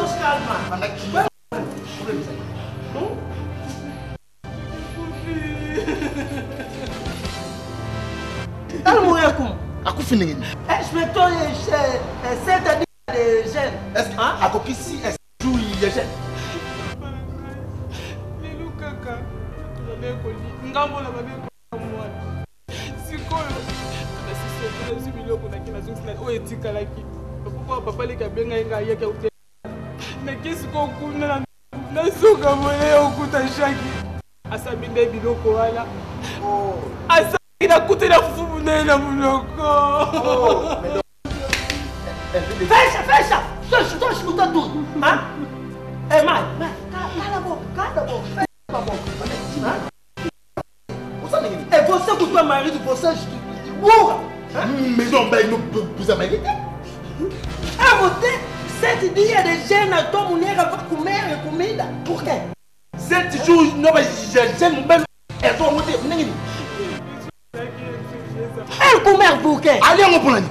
sauce calme. Inspecteur, c'est-à-dire des jeunes. Est-ce que si est-ce que il y a jeunes? Fecha! Só escuta tudo! É mais! Cala a boca! Fecha a boca! É você com o teu marido, você burra! Mais non, ben nous vous avez mérité. É você! 7 dias de cena, tua mulher vai comer comida! Por quê? 7 jours, non, mais j'aime même. Elles sont montées. Elle comer pour quê? Allez, on prend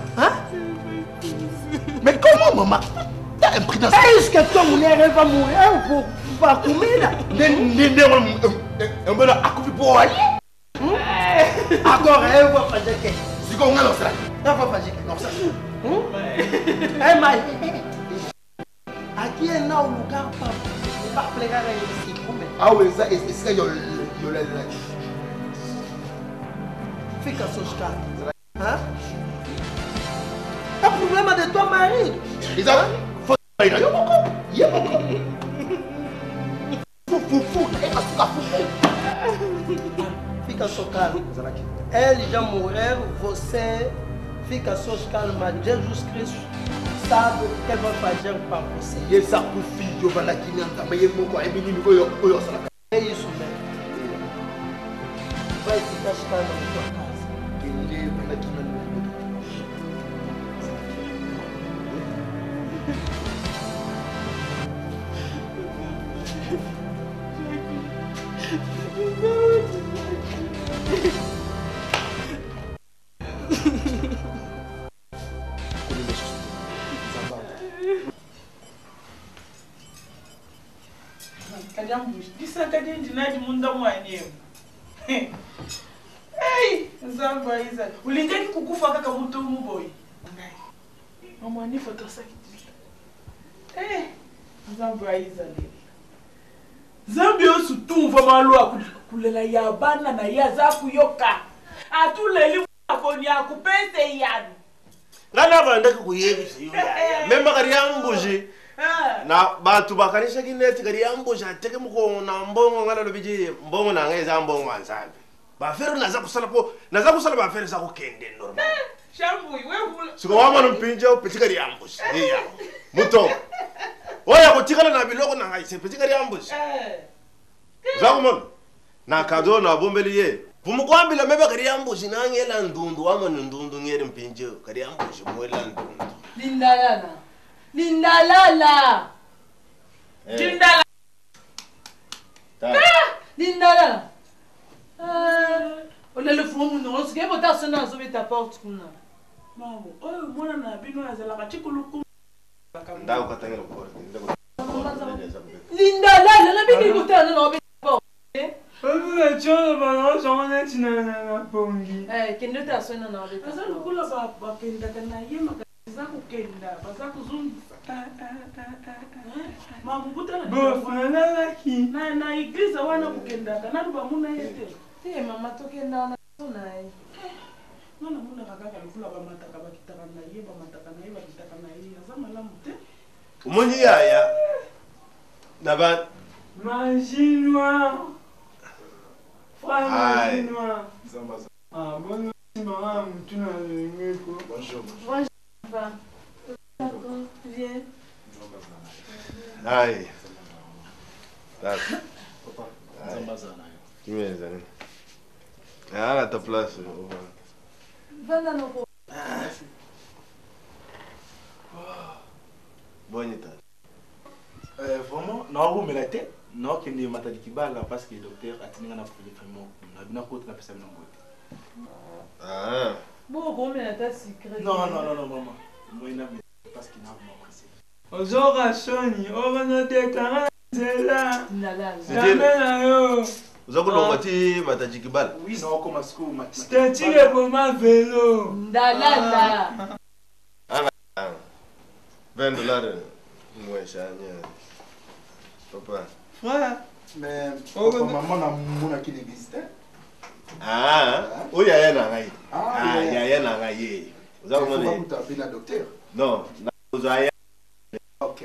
mais comment, maman? T'as imprudence. Est-ce que tua mulher vai morrer pour comida? On va accouper pour aller. Agora eu vou fazer o quê? Se on a lancé. Eu vou fazer o quê? Non, ça. É mais. Aqui é não o lugar para pregar esse comer. Ah oui, ça, est-ce qu'il y a Fica assustado. É o problema de teu marido. Exato. Foi aí, não. Eu vou comer. Fufu. Fica só calmo. Ele já morreu, você fica só calma. Jesus Cristo sabe o que vai fazer para você. E essa filho vai lá que nem também é muito é menino eu só. É isso mesmo. Vai ficar calmo na tua casa. Que ele vai lá que nem ulingeni kukufa kaka mtu mboyi mama ni foto sakiti nzambo aiza le zambi osu tumva malo akulela ya bana na ya za kuyoka atuleli akoni akupese yanu ngana banda kuyebisa yo memba kari yambuje na batu bakanisha kineti kari yambuje ateke muko na mbongo ngala lobiji mbongo na ngeza mbongo anzambi bafero naza kusala bafero za kukende normal shambu wewe siko wama mpinje upitika kari yambuje iya muto oya kutikala na biloko na ngaise pitika kari yambuje zakumon na kado na bombeli ye pumukwambila mebe kari yambuje nangela ndundu wama ndundu ngere mpinje kari yambuje mwela ndundu lindalala lindalala on a le fond mon ce que botar sonner à sauver ta porte kuna maman oh mwana na bino azala katikuluku ndao katangela kwa lindalala na bini botar na obe porte le cholo ba on na pongi kende ta sonner na obe asa lukula ba kenda kana yema za kukenda baza kuzungu mamu butana bofana laki na iglesia wana kukenda kana ruba muna yete mama tokenda na sonai nona muna kaka lufula ba mataka bakitaka na ye ba mataka na ye bakitaka na ye za malamu te umonyi yaya naba majinwa Fama zamba bon maman mutuna ngeko bonjour d'accord viens Aïe. Papa. Tu m'es allé. Ah, à ta place. Va dans nos Bonne état. Vraiment, non, vous me la tête. Non, qu'il n'y a pas de kibala parce que le docteur a tenu un appel vraiment. On a bien côté la personne non. Ah. Bon, mais la tête secrète. Non, maman. Moi, il n'a pas parce qu'il n'a pas apprécié. Ozoka Sony, Obanoteka, Zela, C'était Zamena, vous avez l'ongati Matajikibal. Oui, non, comme à ce que c'était pour ma vélo. Ndalala. $20. Moi, cher. Papa. Frère. Mais Oh, maman a mon qui l'existe. Ah, oui, il y a un arrêt. Ah, il y a un arrêt. Vous avez vous demandé? appelez la docteur. Non, vous avez Ok.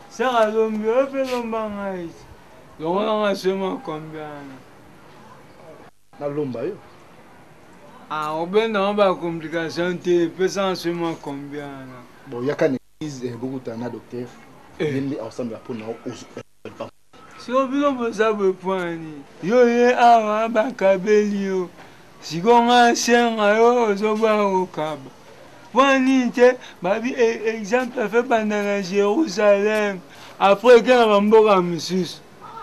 Sarah Lombi, fais l'ombangaïs. On a seulement combien? Na lomba yo. Ah, on a une complication, tu peux seulement combien? Bon, il y a qu'un église beaucoup de docteur. Il ensemble pour nous. Si on veut savoir point, yo ye awa bakabeli yo. Si on a un chien, yo va au cab. Point te, babi exemple fait pendant Jérusalem. Après que la mboka misusu.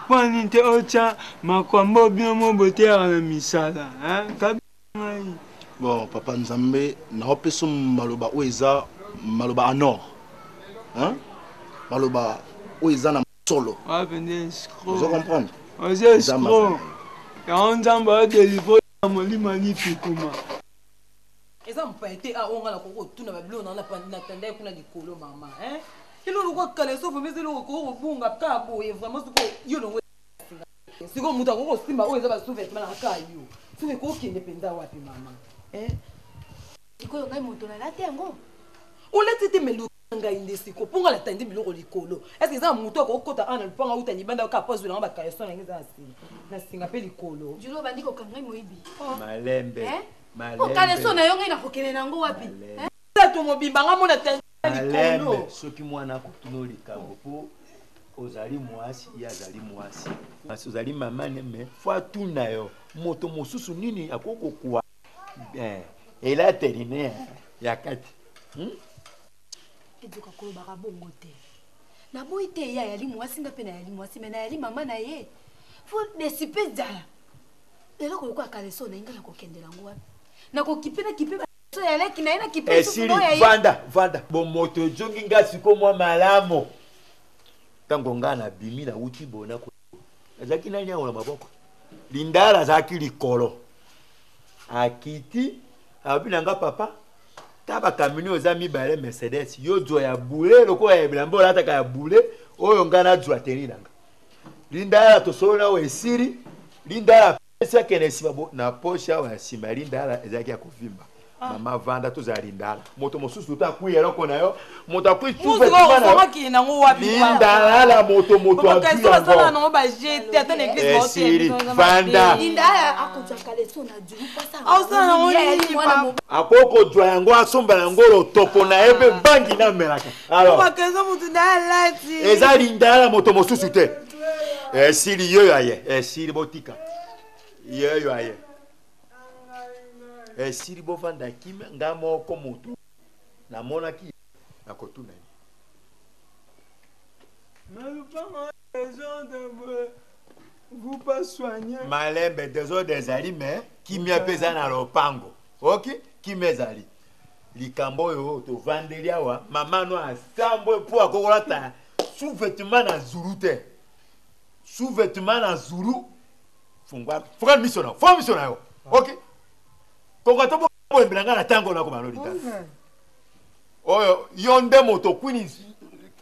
Point te ocha makwambo bien mo boter na misala, hein? Kabi. Bon, papa Nzambe, na opeso maloba oeza maloba anor. Hein? Maloba oeza na solo. Ah, venez escroc. Vous comprenez? Vous êtes escroc. Et on s'en délivrer à mon lit magnifique. Et ça m'a été à on a la coco tout na bablo na tendait kuna di kolo mama hein. Il nous quoi kale so mais c'est le coco bunga kabo et vraiment c'est yo no c'est comme muta coco simba oeza ba sous-vêtement na kayo. Tu ko ki ndependa wapi mama hein? Iko yo ngai moto na late yango. On l'a tete melo ngai ndesiko ponga la tande biloko likolo. Est-ce que ça muto ko kota ana lupanga uta ni banda ka pose na ba kaleso na ngiza na singa pe likolo. Julo bandi ko kangai moibi. Malembe. Malembe. O kaleso na yo ngai na kokele nango wapi? Tato mobimba ngamo na tande likolo. Soki mwana kotuno likambo po ozali mwasi ya azali mwasi. Asi ozali mama neme fwa tuna yo moto mosusu nini akoko kwa ela terine ya kati. Edoka ko baka bongo te. Na boyi te ya yali mwasi nga pe na yali mwasi me na yali mama na ye. Fo desipe dala. Lelo ko kwa kaleso na ingala ko kendela ngo wapi. Na ko kipena kipe so ya leki na ina kipe so no ya. Vanda bo moto jongi nga siko mwa malamo. Tango ngana bimi na uti bona ko. Azaki na nya ona maboko. Lindala zaki likolo. Akiti abinanga papa. Taba kamini ozami bale Mercedes yo dzo ya bule loko ya bilambo lata ka ya bule oyo ngana dzo ateni nanga. Lindala to sona we siri lindala pesa kenesi babo na posha wa sima lindala ezaki ya kuvimba. Mama vanda to za lindala. Moto mosusu ta kuyela kona yo. Moto akui tuve tuma na ngo wapi. Lindala la moto akui. Ka so na ba jete ata na église moto. Siri vanda. Lindala akonja kaleso na djulu pasa. Ausa na ngo akoko dwa yango asomba yango lo topo na ebe bangi na melaka. Alors. Bakaza mutu dalati. Eza lindala moto mosusu te. Siri yo aye. Siri botika. Yo aye. Siri bovanda kime ngamo ko moto na mona ki na kotuna. Mais le parent raison de vous pas soigner. Malembe désolé des ali mais qui mi apesa na lopango. OK? Qui mezali. Likambo yo to vandelia wa mama no asambo po akokola ta sous-vêtement na zulu te. Sous-vêtement na zulu. Fungwa. Fuka missionnaire. Fo missionnaire. OK? Kongo to bo mbelanga na tango na ko maloli ta. Oyo yonde moto kwini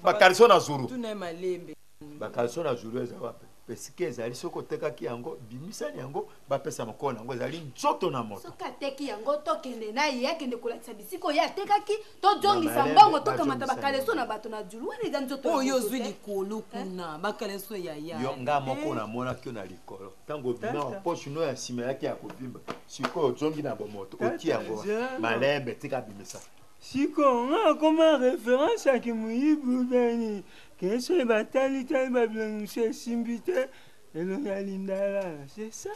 bakaliso na zulu. Tuna malembe. Bakaliso na zulu eza wapi? Pesike ezali soko tekaki yango bimisani yango bapesa makona yango ezali nzoto na moto. Soka teki yango tokende na ye akende kolatisa bisiko ya tekaki to jongisa mbongo to kamata bakaleso na bato na julu wana eza nzoto. Oyo zwi likolo kuna bakaleso ya ya. Yo nga moko na mona kyo na likolo. Tango bina poche no ya sima yake ya kobimba. Siko jongi na bomoto oti yango. Malembe tika bimisa. Siko nga koma référence à Kimuyibu beni. Qu'est-ce que batali tali babilon se simbite elonga lindala c'est ça.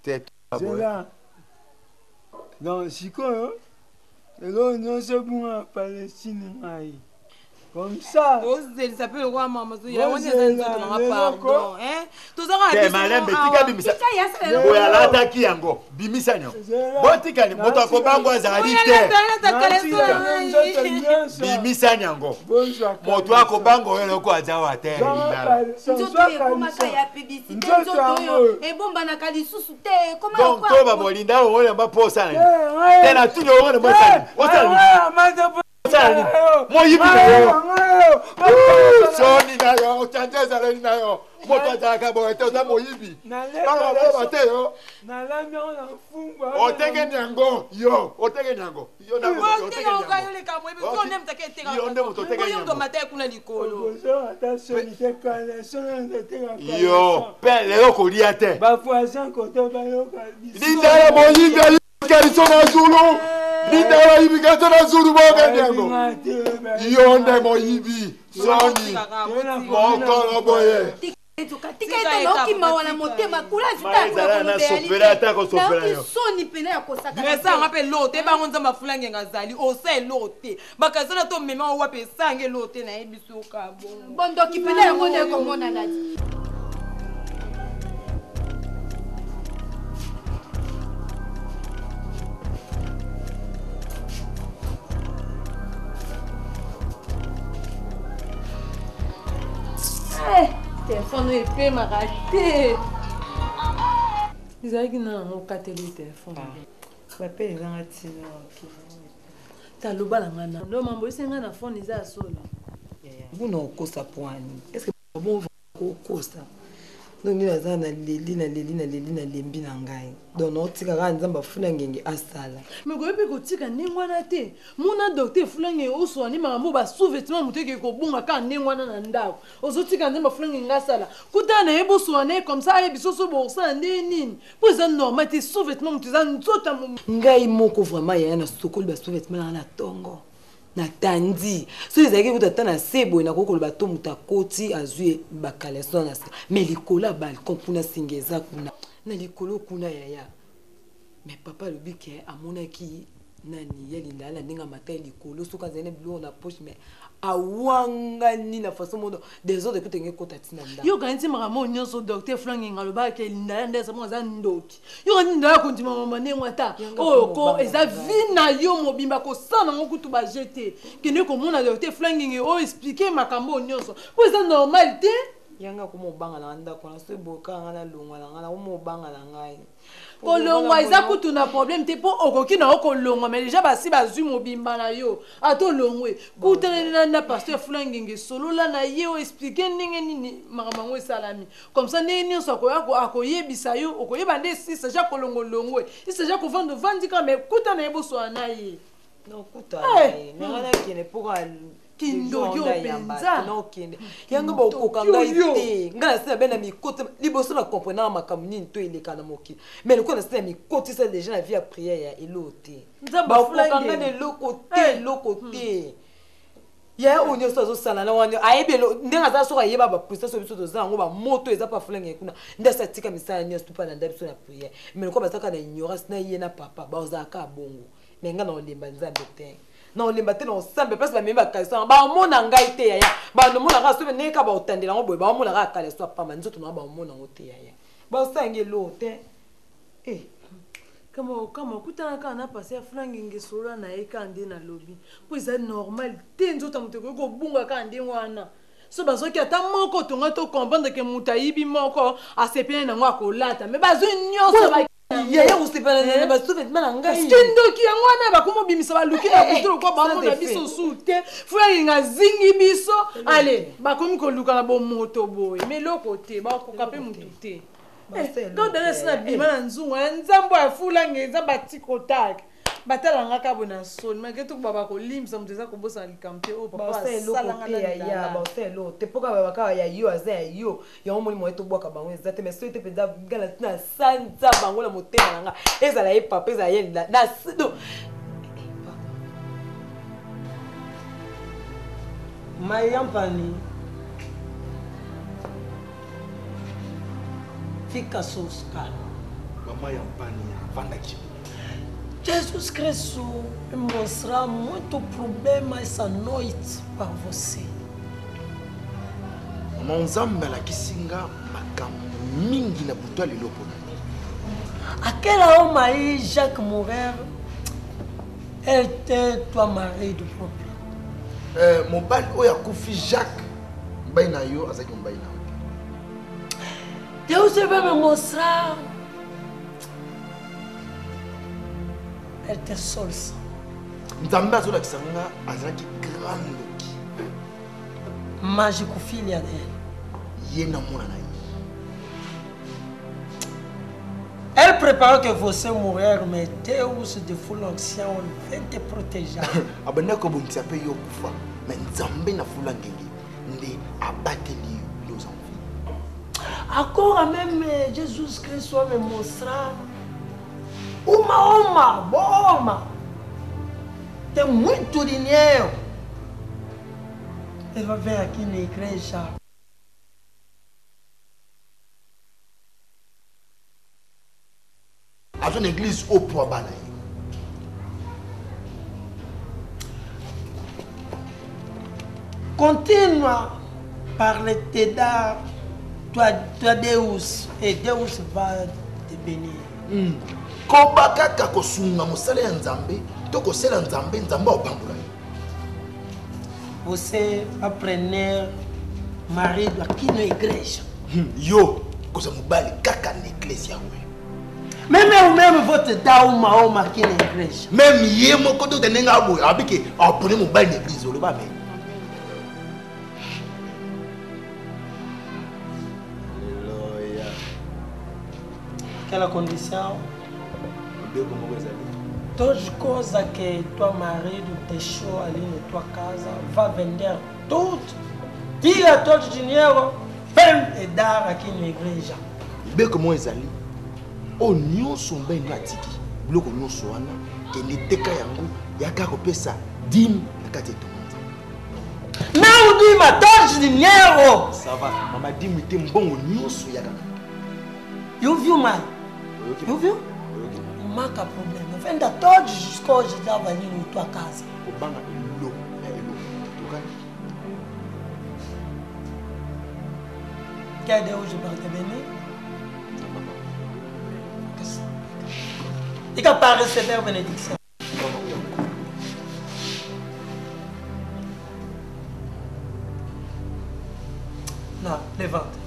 C'est là. Donc sikoyo elonga nyonso bunga Palestine ngai. Comme ça. Il s'appelle quoi maman? Il y a pardon. Hein? Tout ça c'est malin betika bimisa. Oya lata ki yango. Bimisa nyo. Botika ni moto akobango azali te. Bimisa nyango. Moto akobango yelo ko azawa te. Nzoto ekomaka ya publicité nzoto yo ebomba na kalisusu te koma donc to ba bolinda oyo ba posa ni. Tena tu yo ngone mosa. Moyibi Soni na yo, chanjeza le na yo. Moto ataka bo ete moyibi. Bala ba te yo. Na la mi ona fungwa. Otege nyango, yo, otege nyango. Yo na otege nyango. Yo le kamo ebi ko nem take tega. Yo ndemo to tege nyango. Yo ndo mate kuna likolo. Attention, te kale, sona tega. Yo, pele yo ko lia te. Ba voisin ko to ba yo ka. Linda moyibi Karisona Zulu. Linda immigration na Zulu boga nyango. Yo ndemo yibi. Soni. Moko boye. Tika ito wana motema kula zita na sopera ta ko sopera yo. Soni pena ya kosaka. Ngesa ngape lote ba ngonza mafulange ngazali ose lote. Bakazana to mema wape sange lote na ebiso ka bon. Bondo kipena ya ngone ko mona nati. Téléphone est fait ma raté. Ils ont dit non, on capte le téléphone. Va payer les gens t'as le bal en main. Non, maman, c'est un enfant ils a solo. Vous n'avez pas ça pour est-ce que bon vous ça? Donc nous avons na leli lembi na ngai. Donc on tika ka nzamba funa ngenge asala. Mais ko epe ko tika nengwana te. Muna docteur fulange oso ni mama ba sous-vêtement muteke ko bunga ka nengwana na ndako. Ozo tika nzamba fulange ngasala. Kutana ebo soane comme ça e bisoso bo sa nini. Po za normal te sous-vêtement muteza nzota mu. Ngai moko vraiment ya na sokoli ba sous-vêtement na tongo. Na tandi so ezaki kutata na sebo na kokoloba to mutakoti azue bakaleso na se mais likola balcon kuna singeza kuna na likolo kuna yaya mais papa le bike amonaki nani yelinda la ndinga matai likolo soka zene bilo na poche mais awanga ni na façon mondo des autres peut tenir kota tina nda yo kanti maramo nyonso docteur flangi ngaloba ke linda ndesa mo za ndoki yo kanti nda kontima mama ne ngwata oh ko eza vina yo mobimba ko sana ngokutu ba jeter kene ko mona docteur flangi o expliquer makambo nyonso po eza normalité yanga ko mo banga na nda ko na se boka ngana lungwa na ngana ko mo banga na ngai kolongwa eza kutu na problème te po okoki na okolongwa mais déjà basi bazui mobimba na yo ato longwe kutana na pasteur fulangenge solo la na ye o expliquer ndenge nini makamango esalami comme ça ndenge nyonso akoyebisa yo okoyeba nde si c'est déjà kolongolongwe si c'est déjà kovanda vandika mais kutana yeboso na ye non kutana ye ngana kene pour kindo yo penza no kende yanga ba okokanga ite ngana sina bena mikote liboso na comprendre makamuni to ileka na moki mais le ko na sina mikote ça déjà la vie à prière ya elote ba okokanga ne lokote ya onyo so sala na wanyo ayebelo ndenga za so ayeba ba puisa so biso to za ngo ba moto eza pa fulenge kuna ndasa tika misala nyo stupa na ndabiso na prière mais le ko ba saka na ignorance na yena papa ba ozaka bongo mais ngana olemba nzambe te non les matin on semble parce que la même question ba mona ngai te yaya ba no mona ga so neka ba otandela ngo boy ba mona ga kale so pa manzo to no ba mona ngote yaya ba sange lote kama kutana kana passer flangi ngesola na ekande na lobby po c'est normal te nzota muteko ko bunga kande wana so bazoki ata moko tonga to comprendre que mutayibi moko asepene na ngwa ko lata mais bazo nyonso ba yaya usipana ba sous-vêtement na ngai skindoki yango na ba komo bimisa ba luki na kuturo ko ba mona biso sute fula nga zingi biso allez ba komi ko luka na bo moto boy mais lokote ba ko kape mutu te quand dans la bima na nzungu nzambo ya fula ngeza batikotak batala ngaka bona son malgré tout baba ko limsa muteza ko bosa likampe o papa sala ngala ya ba selo te poka baba ka ya yo aza yo ya omoni mo eto boka bango ezate mais so te penda ngala na sanza bango la motema nga ezala e papa ezala ye na sido Mayampani fica calmo. Mamãe Ampania, Vanda Kibo. Jesus Cristo me mostrar muito problema essa noite para você. Mamãe Nzambe la kisinga makambo mingi na butwa lelo pona. Aquela homem aí, Jacques Mourer, ele tem tua marido próprio. Mobile oya kufi Jacques mbai na yo azaki mbai na. Deus vai me mostrar. Elle était seule. Nzambe azola kisanga azaki grande loki. Magique filha dele. Yena mona na. Elle prépare que você mourir, mais Deus de full ancien vem te protéger. Abanda ko bongisa pe yo kufa, mais Nzambe na fula ngenge nde abateli nos envies. Agora même Jesus Christ vai me mostrar uma boa. Tem muito dinheiro. Ele vai vir aqui na igreja. À ton église au poids balaye. Continue par le tédard, toi Deus, et Deus va te bénir. Koba kaka kosunga mosala ya Nzambe, to kosela Nzambe, Nzambe opambola. Você apprenez marido aqui na igreja. Yo, koza mobali kaka na igreja yawe. Même eu vou te dar uma alma aqui na igreja. Même ye moko to tenenga abo, abike apone mobali na igreja le ba me. Alléluia. Quelle condition? Como coisa ali. Todas as coisas que teu marido deixou ali na tua casa, vai vender tudo. Tira todo o dinheiro, vem e dar aqui na igreja. Bem como é ali. O nyonso mbai na tiki. Bloko nyonso wana ke neteka yango yaka kopesa dim na kati to. Não dima todo o dinheiro. Ça va, mama dim te mbongo nyonso yaka. Eu vi mais. Eu vi? Marca problema. Venda todas as coisas que estavam ali na tua casa. O banga elo, Quer Deus para te benir? E que para receber a benedição. Não, levanta.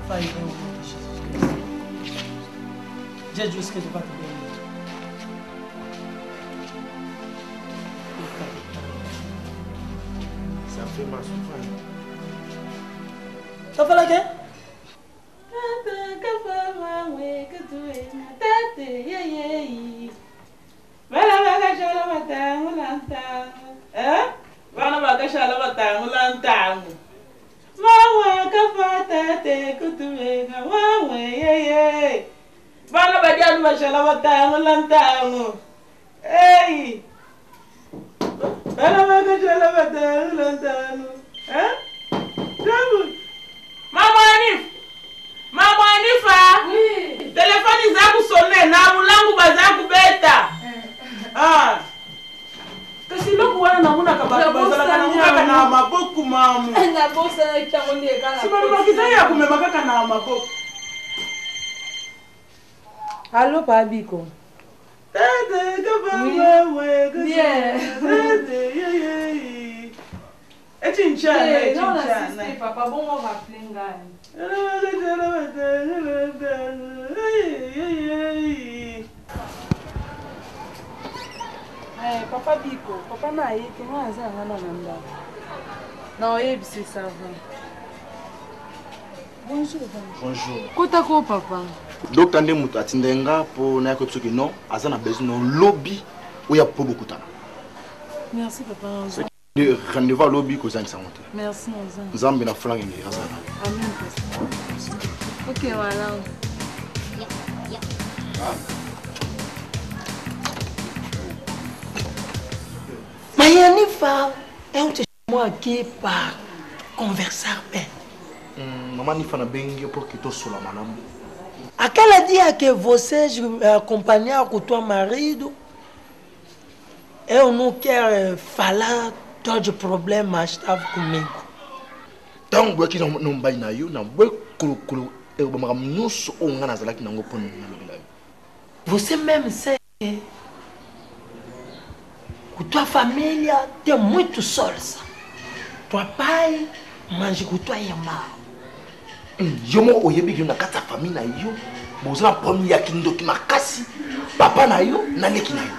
Vai, em nome de Jesus Cristo. Jesus Cristo vai te benir. Ça fait ma souffrance. Tá falando quê? Vana vakashala vatangu lantangu. Vawe kafata te kutuvenga vawe yeye. Vana vajanu vashala vatangu lantangu. Hey. Vana vakashala vatangu lantangu. Jamu. Mama Anifa. Oui. Telefoni zangu sone na mulangu bazaku beta. Kasi loko wana namuna kabaki bazala kana na maboku mamu. Na bosa na kitangondi ekala. Sibaru bakizaya kumema kaka na maboku. Allô Pabiko. Tete kaba wewe. Bien. Tete yeye. Echinchana. Non assiste papa bon on va rappeler ngai. Papa Biko, papa na ye, que moi ça va na nanda. Non, c'est ça va. Bonjour. Bonjour. Kota ko papa. Donc tande mutu atindenga po na ko tsoki non, azana besoin non lobby ou ya po beaucoup temps. Merci papa. Le rendez-vous à lobby ko zan sangote. Merci Nzambe. Nzambe na flange ngi azana. Amen. OK, voilà. Mas Anifa, eu te chamo aqui para conversar bem. Maman Nifa na bengi pour que tu sois la madame. À quel dia que você acompanhar com teu marido, eu não quero falar todo problema estava comigo. Então, eu aqui não vai na eu, não vou colo eu vou magar nos ou ngana zala que não vou pôr no lugar. Você mesmo sabe que tua família tem muito sorte. Tua pai, mas com tua irmã. Yo mo oyebi que na kata famille na yo, bozala pomi ya kindo ki makasi, papa na yo na leki na yo.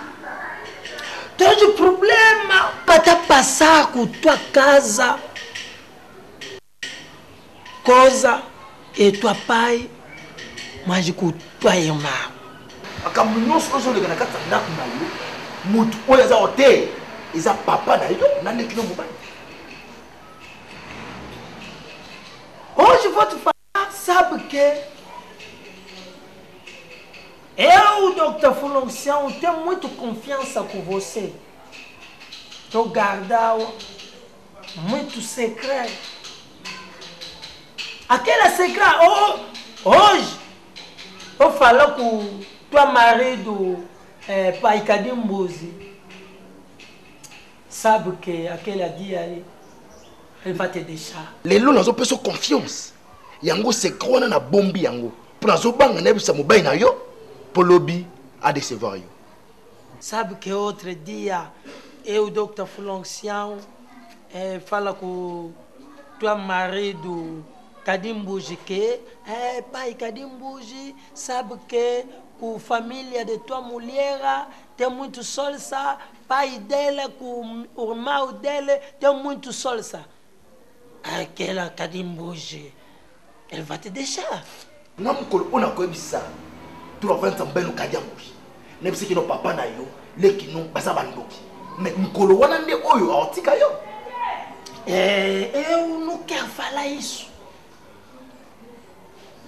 Todo problema para passar com tua casa, coisa e tua pai, mas com tua irmã. Akamunyoso ozo le na kata ndako na yo, mutu oya za hotel, iza papa na yo na leki no mobile. Hoje vou te falar, sabe que eu, Dr. Fulonção, tenho muito confiança com você. Estou guardando muito segredo. Aquele segredo, hoje, eu falo com teu marido, pai Kadimbuzi. Sabe que aquele dia aí, ele vai te deixar. Lelo nazo peso confiance. Yango se krona na bombi yango. Pour nazo banga na bisa mobile na yo, pour lobby a décevoir yo. Sabe que outro dia eu, Dr. Fulonção, fala com teu marido Kadimbuji que pai Kadimbuji, sabe que com a família de tua mulher tem muito solsa, pai dele com o irmão dele tem muito solsa. Aquela Kadimbuji, ele vai te deixar. Não mukolo ona ko bisa. Tu vas vendre também no Kadimbuji. Nem se que no papa na yo, le ki no basa bandoki. Mais mukolo wana nde oyo aotika yo. Eu não quero falar isso.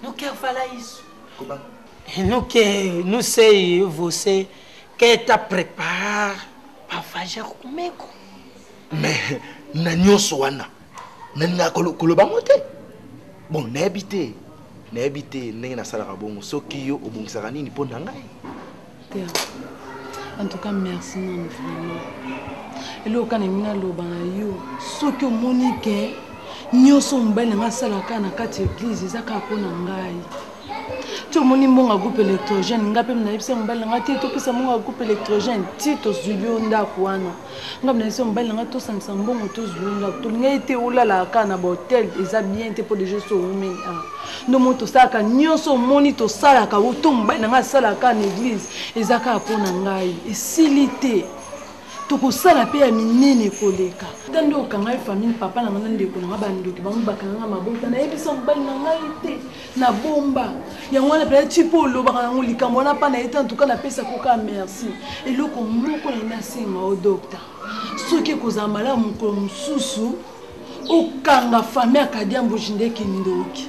Não quero falar isso. Como? Não sei, você quer estar preparado para fazer comigo. Mais na nyoso wana. Nanga koloba mote. Bon, n'habité ndenge na sala bongo soki yo obongisaka nini mpo na ngai. En tout cas, merci non vraiment. Et là quand nina loba na yo soki omoni ke nyoso mbele nga sala kana kati église ezaka pona ngai. Tu omoni mbonga groupe électrogène ngape mna yebisa mbele nga ti to pesa mbonga groupe électrogène ti to zulio ndako wana. Ngape na yebisa mbele nga to sanisa mbongo to zulio ndako to linga ite ulala kana ba hotel eza bien te pour déjà so women ah. No moto saka nyoso moni to sala ka to mbele nga sala kana église ezaka pona ngai. Esilité. Tokosala pe ya minene koleka tande okanga famille papa na ngana ndeko na bandoki bango bakanga mabota na yebisa mbali na ngai te na bomba yango wana pe tipo loba na ngoli kamona pa na eta en tout cas na pesa koka merci eloko moko na nasinga o docteur soki kozala malamu ko mususu okanga famille Kadimbuji ndeki ndoki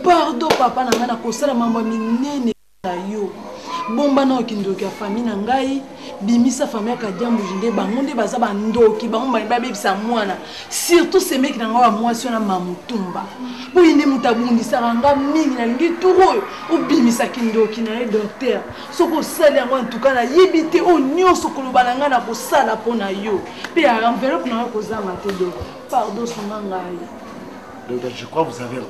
pardon papa na ngana kosala mambo minene na yo bomba na okindoki ya famille na ngai bimisa famille Kadimbuji nde bango nde baza bandoki bango babebisa mwana surtout ces mecs na nga wa mwasi na mamutumba boyi ne mutabundisaka nga mingi na lingi turo obimisa kindoki na ye docteur soko osali yango en tout cas na yebi te o nyonso koloba na nga na kosala mpo na yo mpe ya enveloppe na nga kozanga te do pardon songa ngai. Donc je crois que vous avez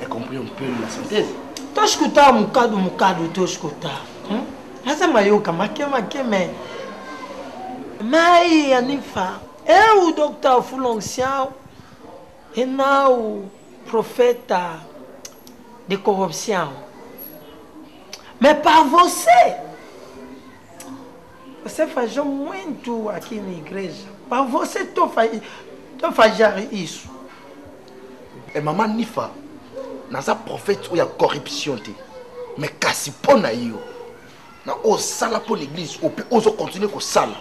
compris un peu la synthèse. Toskuta mukadu toskuta. Asa mayoka makeme. Mai anifa. O Dr. Fulonção é o profeta de corrupção. Mas para você faz muito aqui na igreja. Para você tu fazer isso. E maman Nifa naza prophète ou ya corruption te. Mais kasi pona yo. Na o sala pour l'église ou peut oso continuer ko sala.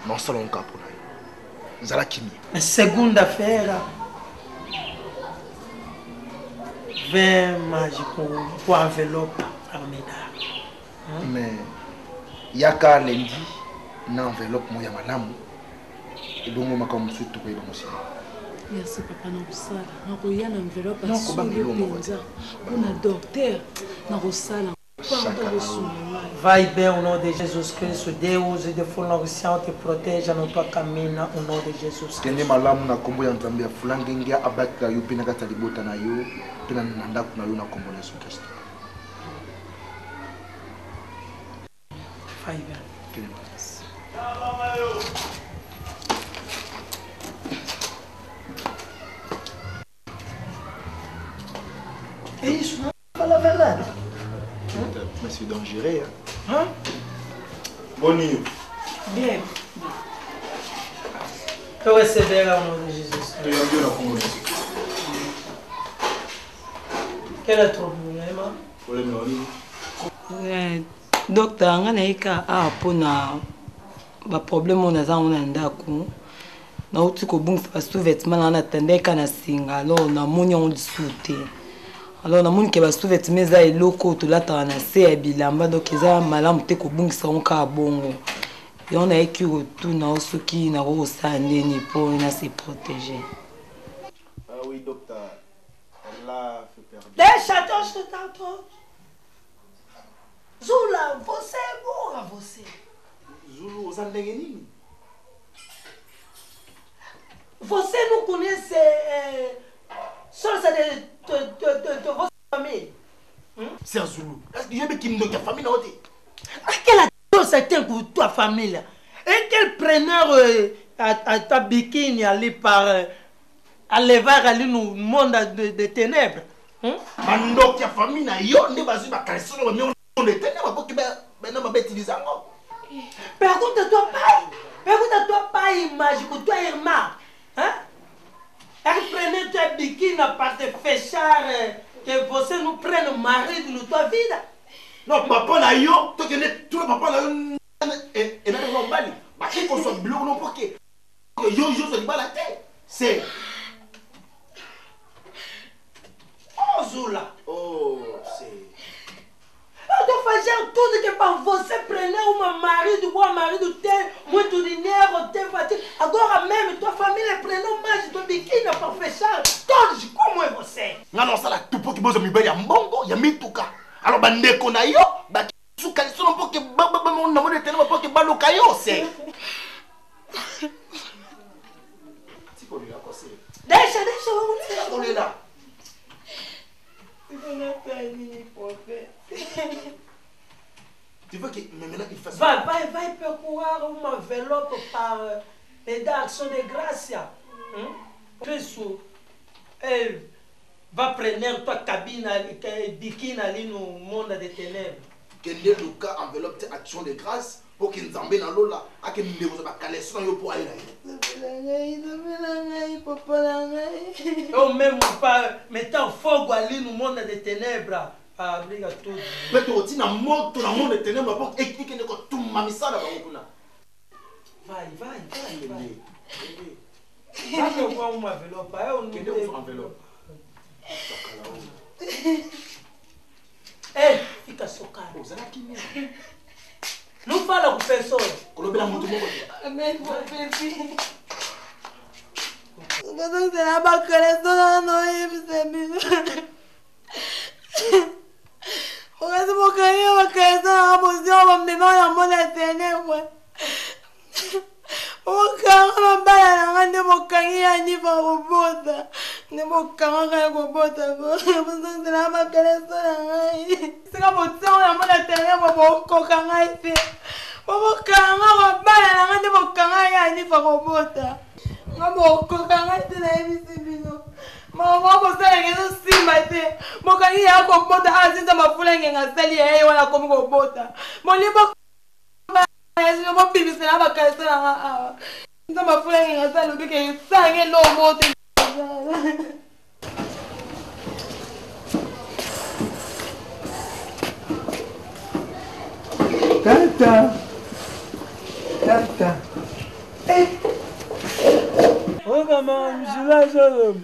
Non salon ka pona yo. Zala kimi. Na segunda-feira vem mágico com envelope para me dar. Mais yaka lundi na envelope moya malamu. Et donc maka musu to ko ba musina. Merci papa na kosala. Na koya na enveloppe asuli penza. Kuna docteur na kosala. Vai bem au nom de Jesus Cristo. Deus e de Fulongsião te proteja na tua caminha au nom de Jesus. Kende malamu na kombo ya Nzambe Fulangengia abaka yo pina kata libota na yo pina na ndako na yo na kombo ya Yesu Kristo. Vai bem. É isso, não? Fala a verdade. Mais c'est dangereux. Hein? Bon nuit. Bien. Eu receber ao nome de Jesus. Quel est ton problème? Docteur, anga naika apona ba problème on aza on ndako. Na uti ko bungisa ba sous-vêtements na tendeka na singa alors na moni on disute. Alors na moni ke ba sous-vêtements za eloko to lata na se ya bilamba donc eza malamu te ko bungisa on ka bongo. Et on a écrit tout na soki na ko sandeni pour na se protéger. Ah oui docteur. Elle a fait perdre. Deixa Deus te tanto. Zula, você é boa, você. Zulu, você não tem ninguém. Você não conhece só de vossa família? C'est Zulu. Je veux qu'il me donne ta famille, non? Aquela doce tem com tua família. Et quel preneur a ta biquíni ali para a levar ali no mundo de ténèbres? Mando que a famille na yo ne bazu ba calçon no meu no de ténèbres porque ben não vai utilizar não. Pergunta a tua pai. Pergunta a tua pai mágico, tua irmã. Elle prenait tua biquíni para te fechar que você não prenne marido na tua vida. Non, papa na yo, toi que tout le papa na yo et na no bali. Ba que qu'on soit bleu non porque yo se liba la tête. C'est Oh Zula. oh, c'est eu tô fazendo tudo que para você prender uma marido, bom marido ter muito dinheiro, ter batido. Agora mesmo tua família prendeu mais do biquíni para fechar todos. Como é você? nga non sala tout pour que bozo mi bali ya mbongo ya mituka. Alors bandeko na yo ba su calçon non porque ba na mo de ténèbres porque ba lo kayo c'est. Deixa, vamos lá. Tu veux que maintenant qu'il fasse vai procurar uma envelope para aider a ação de graça. Por isso, ele vai prender tua cabine, biquíni ali no mundo de ténèbres. Quel est le cas enveloppe de action de grâce pour qu'il nous emmène dans l'eau là, à qu'il nous débouche pas caler son yo pour aller là. Eu mesmo para meter fogo ali no mundo de ténèbres. Ah, briga tudo. Mais tu retiens dans le monde de ténèbres pour expliquer que tout mamissa là bas. Vai. Vai levar uma envelope. Eu não tenho uma envelope. Ei, fica socado. Não fala com pessoas. Colobela muito bom. Amém, bebê. Não será bacana, só não é percebido. Porque se você cair, vai cair, só não vai me mandar a mão da ténèbres. O carro não vai na vou cair ali para o bota. Não vou cair com o bota. Você será bacana, só não. Se você não vai na ténèbres, vou colocar aí. Vou cair na vou cair ali para o bota. Não vou colocar aí na emissão. Mama você ngeza simba te mokani yako bota azinza mafulenge ngasali yeye wala komi ko bota molibo yesu mo bibi sina bakasa nga nza mafulenge ngasali bike sange lo mote Tata Ogama mzila solo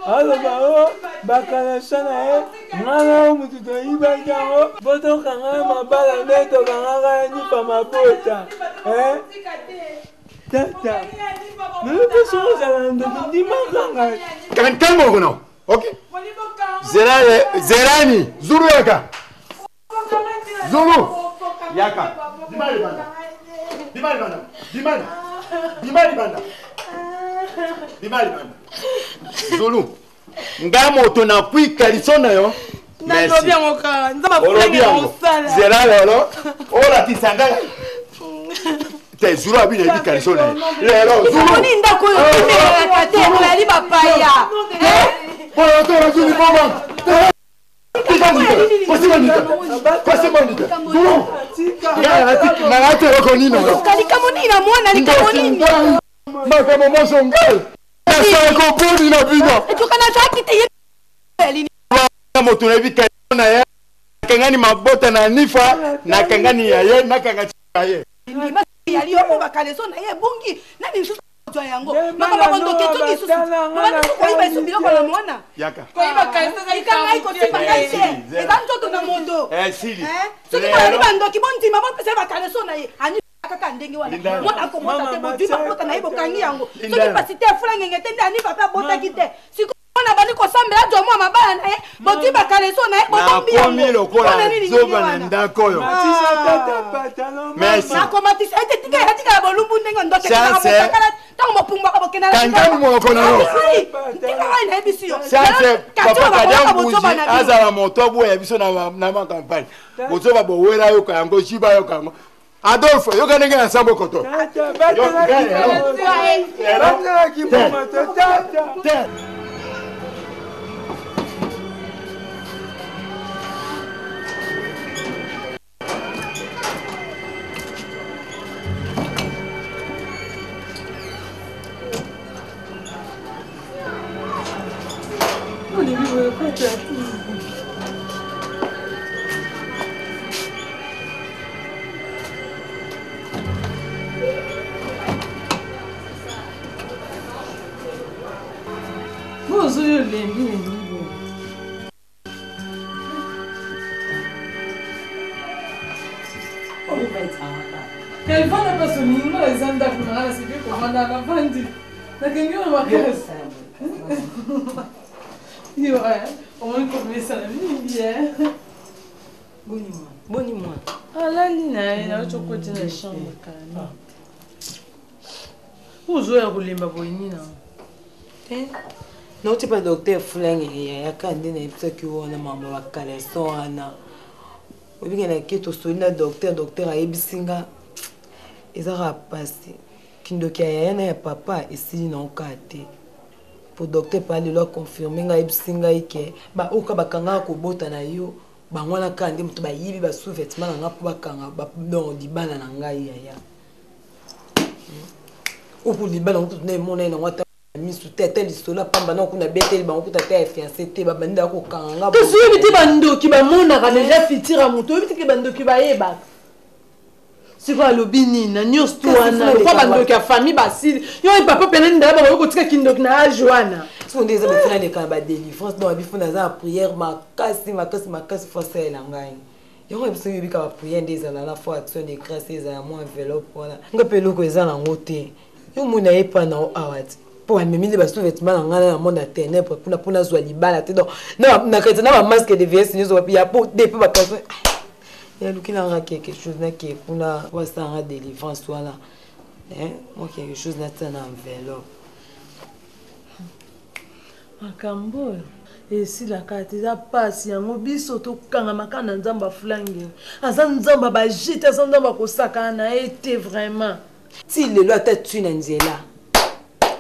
aloba bakalasa na ye ngana mutu toyiba jango botokanga mabala nde tokangaka nipa mabota tata. Mais le person est dimanche. Quand mon nom. OK. Zerani, Zulu Yaka. Zulu. Yaka. Dimali banda. Dimali banda. Dimali. Dimali banda. Dimali banda. Zulu. Ngamo to na pui kalisona yo. Merci. Zera lolo. Ola tisangala. Te Zulu abi na kalisona. Lero Zulu. Ni ndako yo na kate ko ali papaya. Bora to Zulu mama. Kangani mabota na nifa na kangani ya ye na kangati ya ye. Yali yo bakaleso na ye bungi na ni susu yango. Mama baba ndo ketu ni susu. Mama ko iba susu biloko na mwana. Yaka. Ko iba kanisa na ikangai ko tipa kaise. Eza nzoto na mondo. Sili. Soki ko iba ndo kibonti mama pesa bakaleso na ye. Ani kaka ndenge wana. Mwana ko mota te bodi bakota na ibo kangi yango. Soki pasite fulanga ngete ndani papa bota kite. On a bani ko sambela jo mwa mabala na ye boti bakaleso na ye botombi yango. Komi lokola zoba na ndako yo. Merci. Na komatisa ete tika bolumbu ndenga ndoke na mokakala tango mopumba ka bokena. Kangani mo kona yo. Tika ai na ebisio. Sasa papa kadambuji azala motobu ya biso na ma campagne. Bozoba bo wera yo kango shiba yo kango. Adolfo yo kanenge na sambo koto. Yo gane. Elle va pas se minimum les anda pour la c'est que pour mandar la vente. Na kengi on va faire. Yo, on va commencer ça la bien. Boni moi. Ah là Lina, na chocolat na chambre kana. Uzo ya kulemba boyini na. Non, tu pas docteur Foulang et ya kandi na ipsa ki wona mama wa kaleso ana. Obi na keto solina docteur ayebisinga. Ezara passé. Kindoki ya na ya papa esili na okate. Pour docteur parler leur confirmer nga ebisinga ike ba oka bakanga ko bota na yo ba ngwana kandi mutu ba yibi ba sous-vêtements na ngapo bakanga ba non libana na ngai ya. Oku libana mutu na mona na wata misu tete lisola pamba na kuna beteli ba okuta te fiancé te ba banda ko kanga. To suyo biti bandoki ba mona ka déjà fitira mutu biti ke bandoki ba yeba. C'est quoi le bini na nyos to wana ko bandoki ya famille basili yo papa penani ndaba ba ko tika kindoki na Joana. Si on disait que les cas de délivrance, donc il faut dans la prière, ma casse, forcer la gagne. Il y a besoin de la prière des à la fois action de grâce des à moi enveloppe voilà. On peut le causer en côté. Yo mona e pas na awat. Pour même les bateaux vêtements dans monde à ténèbres pour na zo libala te donc na que na masque de VS nous va ya pour depuis ba personne. Il y a lu qu'il a quelque chose là qui pour na quoi ça en délivrance voilà. Hein, moi quelque chose là dans enveloppe. Makambo esi la kati za pasi yango biso to kanga makana nzamba flangi aza nzamba ba jite aza nzamba ko saka na été vraiment si le loi tête tu nzela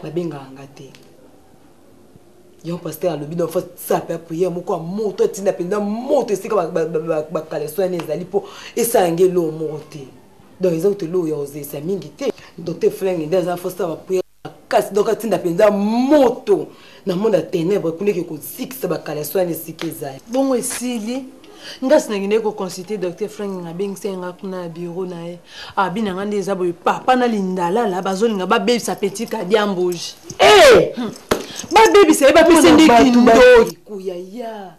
ba benga ngate yo pasteur alobi donc faut ça peut prier moko moto tina penda moto esika ba kaleso ene ezali po esange lo mote donc ils ont te lo yo za mingi te docteur flangi ndaza faut ça ba prier kasi donc atinda penda moto na monde ténèbres kuneke ko sikisa bakaleso ane sikeza bongo esili ngasi na ngine ko consulter docteur Frank ngabengisa nga kuna bureau na ye abina ngande eza boy papa na lindala la bazolinga ba baby sa petit kadiamboji ba baby se ba pese ndiki ndo kuya ya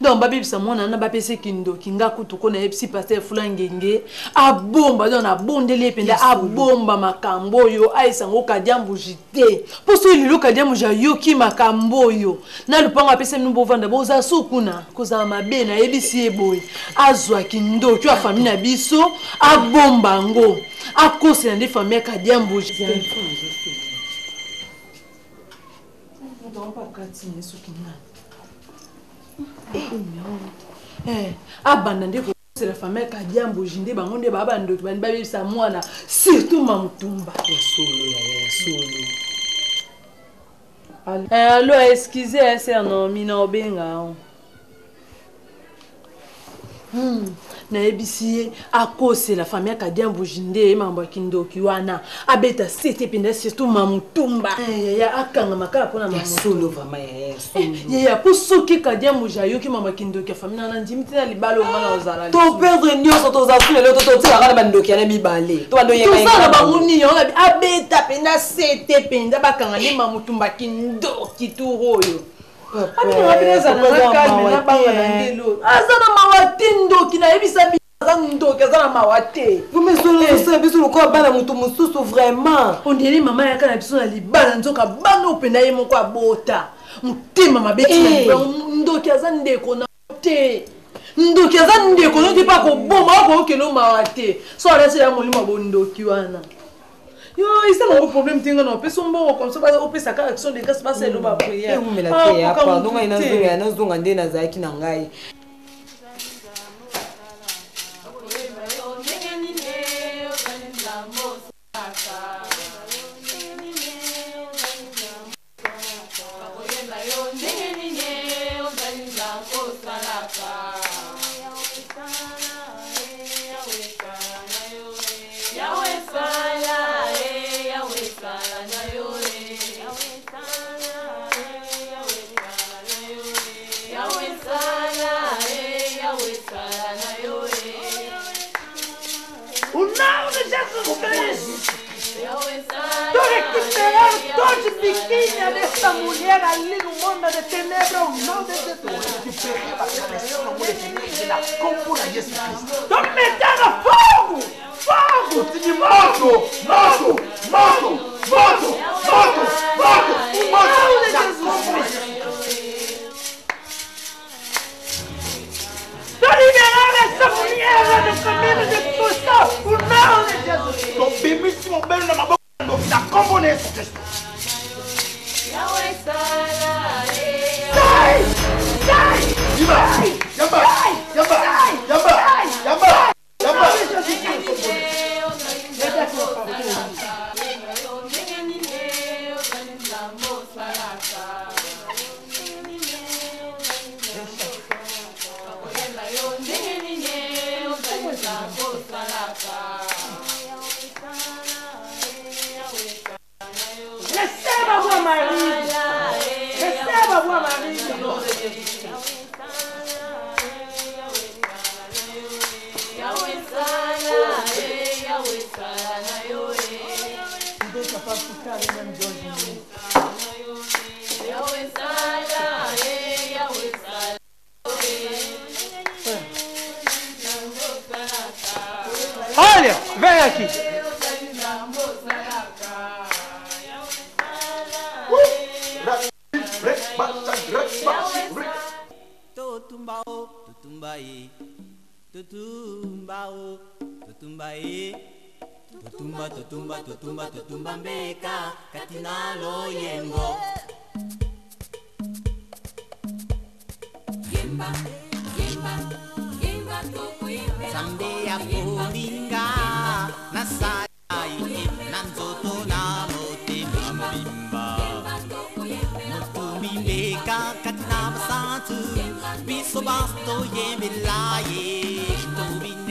donc babebisa mwana na bapese kindoki nga kutu ko na yebisi paster fulangenge abomba donc na bondeli ependa abomba makambo oyo aisango kadiambu jite poso ililo kadiambu ja yoki makambo oyo na lupango apese minu bovanda boza sukuna koza mabe na yebisi eboy azwa kindoki a famille na biso abomba ngo akose na de famille kadiambu jite abanda nde c'est la famille kadiambo jinde bango nde babando bani babisa mwana surtout mamutumba ya solo allo excusez c'est non mina obenga na ebisi akose la famille kadiambo jinde mambo kindoki wana abeta sete penda surtout mamutumba ya akanga makala pona mamutumba solo vraiment ya posoki kadiambo jayo ki mama kindoki famille na ndimiti na libalo ngana ozala to perdre nyoso to za fule to tira kana bandoki na mibale to bandoki to sala banguni yo abeta penda sete penda bakanga ni mamutumba kindoki turoyo azana mawatindo kina ebisa bizando kezana mawate vumesolo biso ko bana mutu mususu vraiment on dirait maman ya kana biso na libala nzoka bana openda ye moko abota mutima mabeti na ndoki azande ko na te ndoki azande ko no tipa ko boma ko kelo mawate so ala se ya molimo bondoki wana yo isa na problème tinga na peso mbo comme ça ba opesa ka action de grâce passer lo ba prière e umela te ya pardon nga inazunga nazunga ndena zaki na ngai Todos pequeña desta mulher ali no mundo de tenebra, o nome de Jesus. Tô me metendo fogo! Fogo! De moto! Moto! Moto! Moto! Moto! Moto! O nome de Jesus! Tô liberando essa mulher do caminho de Cristo! O nome de Jesus! Tô bemíssimo bem na boca da comunista! Sai! Sai! Yamba! Yamba! Yamba! Yamba! Yamba! Receba a voz Maria! Receba a voz Maria! Olha, vem aqui! Tutumba mbeka katina loyengo Yemba Sambe ya kulinga Nasai Nanzoto na mote Mbimba Mutumi mbeka katina basantu Biso basto yembe laye Tobin